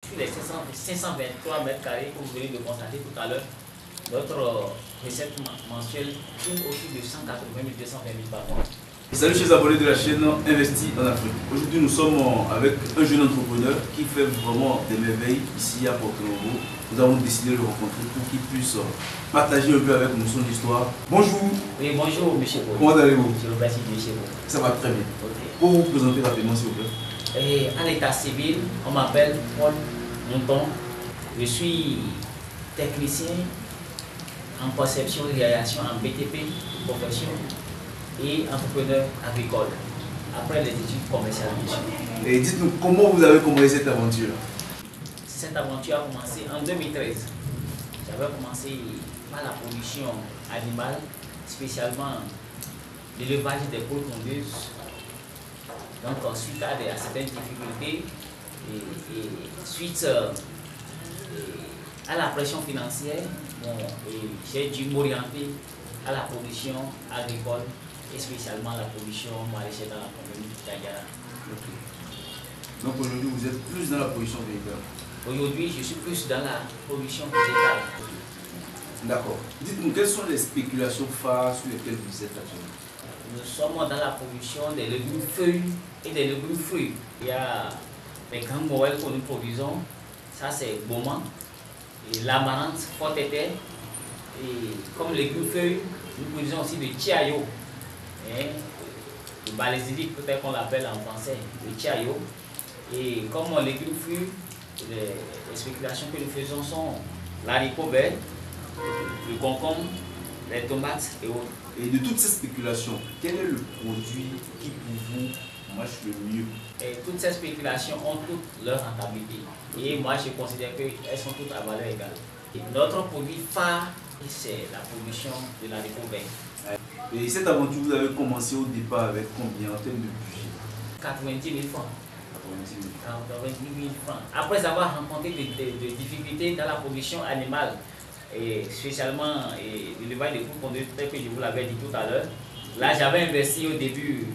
sur les 523 mètres carrés que vous venez de constater tout à l'heure, notre recette mensuelle tourne autour de 180 000, 220 000 par mois. Salut chers abonnés de la chaîne Investi en Afrique. Aujourd'hui nous sommes avec un jeune entrepreneur qui fait vraiment des merveilles ici à Porto Novo. Nous avons décidé de le rencontrer pour qu'il puisse partager un peu avec nous son histoire. Bonjour. Oui, bonjour monsieur Beau. Comment allez-vous? Je vous remercie monsieur Beau. Ça va très bien. Okay. Pour vous présenter rapidement s'il vous plaît. Et à l'état civil, on m'appelle Paul Monton. Je suis technicien en conception et réalisation en BTP, profession, et entrepreneur agricole, après les études commerciales. Et dites-nous comment vous avez commencé cette aventure? Cette aventure a commencé en 2013. J'avais commencé par la production animale, spécialement l'élevage des poules pondeuses. Donc, suite à certaines difficultés et suite à la pression financière, bon, j'ai dû m'orienter à la production agricole et spécialement la production maraîchère dans la commune d'Agara. Okay. Donc aujourd'hui vous êtes plus dans la production végétale? Aujourd'hui je suis plus dans la production végétale. D'accord. Dites-nous quelles sont les spéculations phares sur lesquelles vous êtes actuellement? Nous sommes dans la production des légumes feuilles et des légumes fruits. Il y a les grands morels que nous produisons, ça c'est Beaumont, et l'amarante, Forte-Terre, et comme légumes feuilles, nous produisons aussi le Tiayo, le balésilique peut-être qu'on l'appelle en français, le Tiayo. Et comme légumes fruits, les spéculations que nous faisons sont l'haricot vert, le concombre, les tomates et autres. Et de toutes ces spéculations, quel est le produit qui pour vous marche le mieux? Et toutes ces spéculations ont toutes leur rentabilité. Et moi je considère qu'elles sont toutes à valeur égale. Et notre produit phare, c'est la production de l'haricot vert. Et cette aventure, vous avez commencé au départ avec combien en termes de budget? 90 000 francs. 90 000 francs. Après avoir rencontré des difficultés dans la production animale, et spécialement l'élevage des poules pondeuses, tel que je vous l'avais dit tout à l'heure, là j'avais investi au début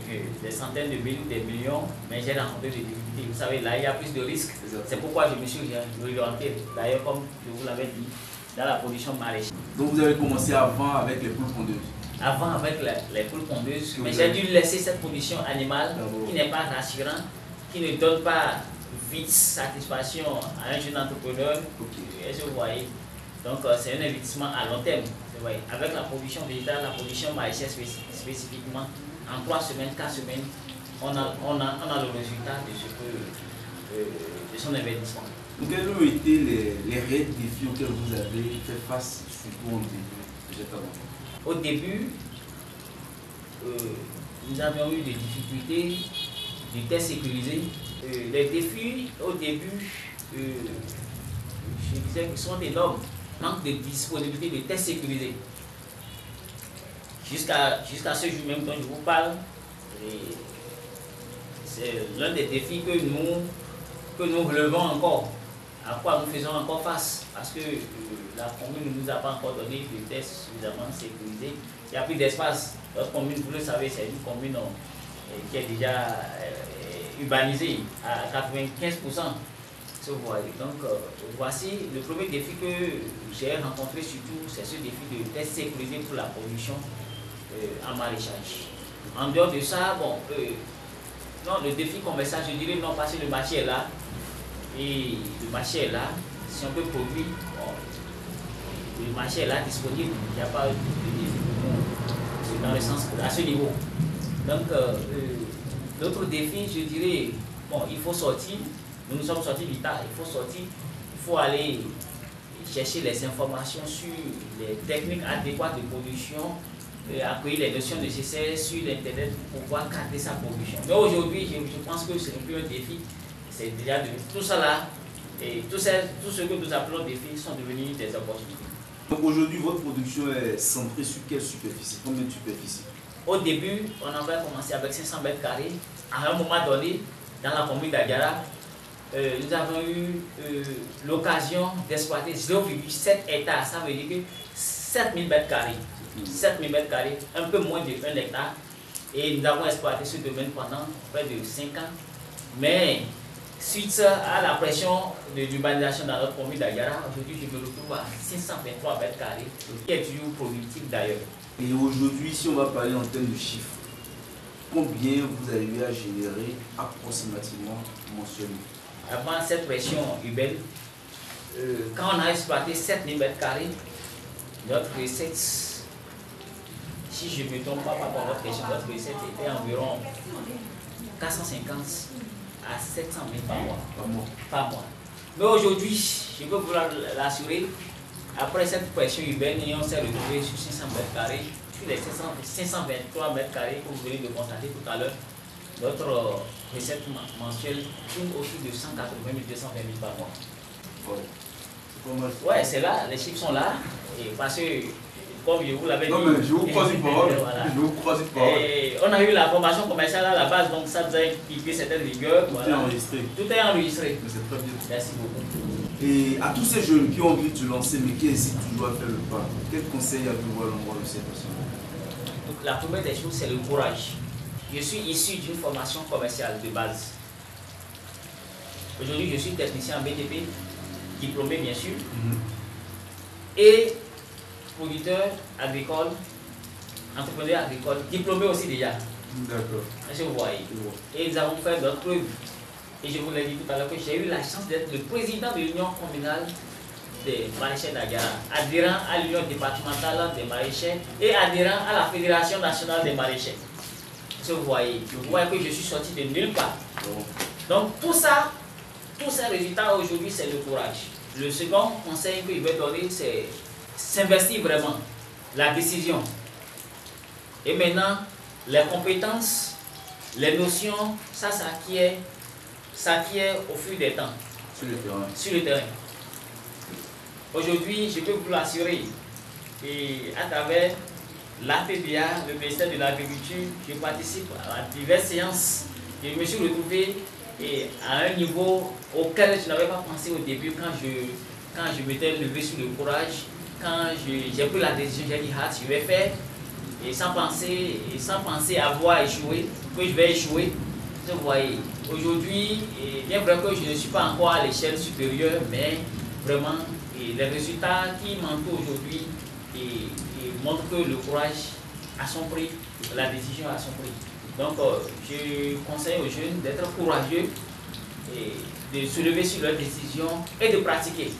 des centaines de milliers, des millions, mais j'ai rencontré des difficultés. Vous savez, là il y a plus de risques. C'est pourquoi je me suis orienté, d'ailleurs comme je vous l'avais dit, dans la production maraîchère. Donc vous avez commencé avant avec les poules pondeuses? Avant avec les poules pondeuses, mais j'ai dû laisser cette production animale qui n'est pas rassurante, qui ne donne pas vite satisfaction à un jeune entrepreneur. Est-ce que vous voyez? Donc c'est un investissement à long terme. Avec la production végétale, la production maraîchère spécifiquement, en 3 semaines, 4 semaines, on a le résultat de son investissement. Donc quels ont été les réels défis auxquels vous avez fait face, surtout au début de cette aventure? Au début, nous avions eu des difficultés du test sécurisé. Les défis au début, je disais qu'ils sont énormes. Manque de disponibilité de tests sécurisés. Jusqu'à ce jour même dont je vous parle, c'est l'un des défis que nous relevons encore, à quoi nous faisons encore face, parce que la commune ne nous a pas encore donné de tests suffisamment sécurisés. Il n'y a plus d'espace. Notre commune, vous le savez, c'est une commune qui est déjà urbanisée à 95%. Donc voici le premier défi que j'ai rencontré, surtout c'est ce défi de test sécurisé pour la production en maraîchage. En dehors de ça, bon, non, le défi commercial, je dirais non, parce que le marché est là, et le marché est là, si on peut produire, bon, le marché est là disponible, il n'y a pas de défi dans le sens à ce niveau. Donc l'autre défi, je dirais, bon, il faut sortir. Nous sommes sortis du tas, il faut aller chercher les informations sur les techniques adéquates de production, accueillir les notions nécessaires sur l'internet pour pouvoir cadrer sa production. Mais aujourd'hui, je pense que ce n'est plus un défi, c'est déjà de tout ça là, et tout ce que nous appelons défis sont devenus des opportunités. Donc aujourd'hui, votre production est centrée sur quelle superficie? Combien de superficie? Au début, on avait commencé avec 500 mètres carrés. À un moment donné, dans la commune d'Agara, nous avons eu l'occasion d'exploiter 0,7 hectares, ça veut dire que 7000 mètres carrés. 7000 mètres carrés, un peu moins de 1 hectare. Et nous avons exploité ce domaine pendant près de 5 ans. Mais suite à la pression de l'urbanisation dans notre commune d'Agara, aujourd'hui je me retrouve à 523 mètres carrés, qui est toujours productif d'ailleurs. Et aujourd'hui, si on va parler en termes de chiffres, combien vous arrivez à générer approximativement mensuellement? Avant cette pression urbaine, quand on a exploité 7000 mètres carrés, notre recette, si je ne me trompe pas par rapport à notre recette était environ 450 à 700 000 par mois. Par mois. Mais aujourd'hui, je peux vous l'assurer, après cette pression urbaine, on s'est retrouvé sur 500 mètres carrés, sur les 523 mètres carrés que vous venez de constater tout à l'heure. Notre recette mensuelle tourne autour de 180 000, 220 000 par mois. Ouais, c'est là, les chiffres sont là. Et parce que, comme je vous l'avais dit. Non, mais je vous croise une parole. Voilà. Je vous croise une parole. Et on a eu la formation commerciale à la base, donc ça nous a équipé certaines rigueurs. Tout est enregistré. Tout est enregistré. Mais c'est très bien. Merci beaucoup. Et à tous ces jeunes qui ont envie de se lancer, mais qui hésitent toujours à faire le pas, quel conseil avez-vous à l'endroit de ces personnes? Donc, la première des choses, c'est le courage. Je suis issu d'une formation commerciale de base. Aujourd'hui, je suis technicien en BTP, diplômé bien sûr, et producteur agricole, entrepreneur agricole, diplômé aussi déjà. D'accord. Est-ce que vous voyez? Et nous avons fait d'autres preuves. Et je vous l'ai dit tout à l'heure que j'ai eu la chance d'être le président de l'Union communale des maraîchers d'Agara, adhérent à l'Union départementale des maraîchers et adhérent à la Fédération nationale des maraîchers. Est-ce que vous voyez? Vous voyez que je suis sorti de nulle part. Donc tout ça, tous ces résultats aujourd'hui, c'est le courage. Le second conseil que je vais donner, c'est s'investir vraiment, la décision. Et maintenant, les compétences, les notions, ça s'acquiert au fil des temps. Sur le terrain. Sur le terrain. Aujourd'hui, je peux vous l'assurer, et à travers l'APDA, le ministère de l'Agriculture, je participe à diverses séances et je me suis retrouvé à un niveau auquel je n'avais pas pensé au début quand je m'étais levé sur le courage, quand j'ai pris la décision, j'ai dit je vais faire, et sans penser avoir échoué, que je vais échouer. Vous voyez, aujourd'hui, bien vrai que je ne suis pas encore à l'échelle supérieure, mais vraiment, les résultats qui m'entourent aujourd'hui montrent que le courage a son prix, la décision a son prix. Donc, je conseille aux jeunes d'être courageux, et de se lever sur leurs décisions et de pratiquer.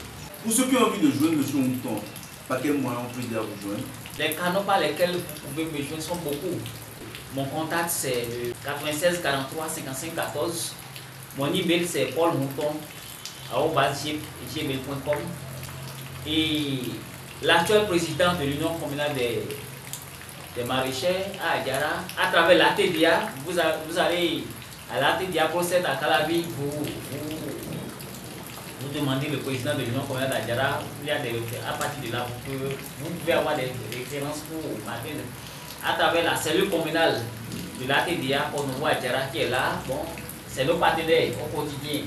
Pour ceux qui ont envie de joindre M. Mouton, par quel moyen on peut dire à vous joindre? Les canaux par lesquels vous pouvez me joindre sont beaucoup. Mon contact c'est 96 43 55 14. Mon email c'est paulmouton@gmail.com. Et l'actuel président de l'Union communale des maraîchers à Agara, à travers l'ATDA, vous allez à l'ATDA procède à Calavi, vous demandez le président de l'Union communale d'Agara, il y a à partir de là, vous pouvez avoir des références pour m'atteindre. À travers la cellule communale de l'ATDA pour nous voir Agara qui est là, bon, c'est nos partenaires au quotidien,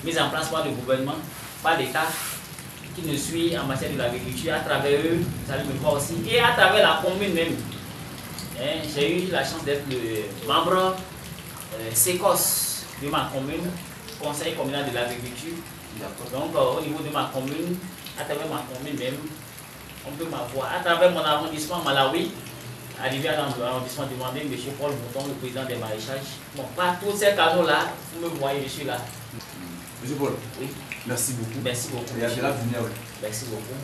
mis en place par le gouvernement, par l'État, qui nous suit en matière de l'agriculture. À travers eux, vous allez me voir aussi, et à travers la commune même. J'ai eu la chance d'être le membre SECOS de ma commune, Conseil communal de l'agriculture. Donc au niveau de ma commune, à travers ma commune même, on peut m'avoir. À travers mon arrondissement Malawi, arrivé à l'arrondissement demandé, M. Paul Mouton, le président des maraîchages. Bon, par tous ces canaux-là, vous me voyez, je suis là. M. Paul, oui. Merci beaucoup. Merci beaucoup. Et à la venir. Merci beaucoup.